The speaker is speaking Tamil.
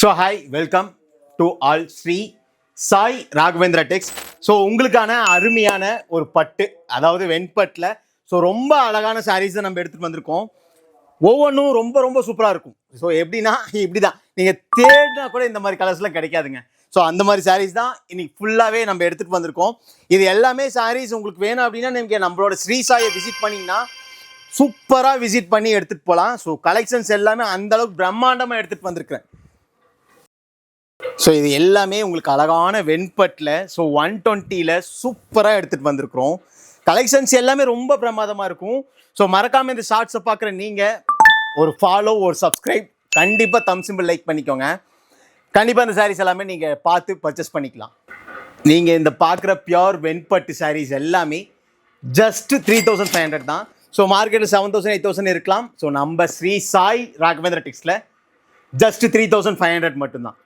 So hi welcome to all Sri Sai Raghavendra techs. So உங்களுக்கான அருமையான ஒரு பட்டு, அதாவது வெண்பட்டில் ஸோ ரொம்ப அழகான சாரீஸை நம்ம எடுத்துகிட்டு வந்திருக்கோம். ஒவ்வொன்றும் ரொம்ப ரொம்ப சூப்பராக இருக்கும். ஸோ எப்படின்னா இப்படி தான் நீங்கள் தேடினா கூட இந்த மாதிரி கலர்ஸ்லாம் கிடைக்காதுங்க. ஸோ அந்த மாதிரி சாரீஸ் தான் இன்னைக்கு ஃபுல்லாகவே நம்ம எடுத்துகிட்டு வந்திருக்கோம். இது எல்லாமே சாரீஸ் உங்களுக்கு வேணும் அப்படின்னா நீங்கள் நம்மளோட ஸ்ரீ சாயை விசிட் பண்ணிங்கன்னா சூப்பராக விசிட் பண்ணி எடுத்துகிட்டு போகலாம். ஸோ கலெக்ஷன்ஸ் எல்லாமே அந்தளவுக்கு பிரம்மாண்டமாக எடுத்துகிட்டு வந்திருக்கிறேன். ஸோ இது எல்லாமே உங்களுக்கு அழகான வெண்பட்டில் ஸோ 120ல் சூப்பராக எடுத்துகிட்டு வந்திருக்கிறோம். கலெக்ஷன்ஸ் எல்லாமே ரொம்ப பிரமாதமாக இருக்கும். ஸோ மறக்காமல் இந்த ஷார்ட்ஸை பார்க்குற நீங்கள் ஒரு ஃபாலோ, ஒரு சப்ஸ்கிரைப், கண்டிப்பாக தம் சிம்பிள் லைக் பண்ணிக்கோங்க. கண்டிப்பாக இந்த சாரீஸ் எல்லாமே நீங்கள் பார்த்து பர்ச்சேஸ் பண்ணிக்கலாம். நீங்கள் இந்த பார்க்குற பியோர் வெண்பட்டு சாரீஸ் எல்லாமே ஜஸ்ட் 3500 தான். ஸோ மார்க்கெட்டில் 7000 8000 இருக்கலாம். ஸோ நம்ம ஸ்ரீ சாய் ராகவேந்திரா டெக்ஸ்டில் ஜஸ்ட் 3500 மட்டும்தான்.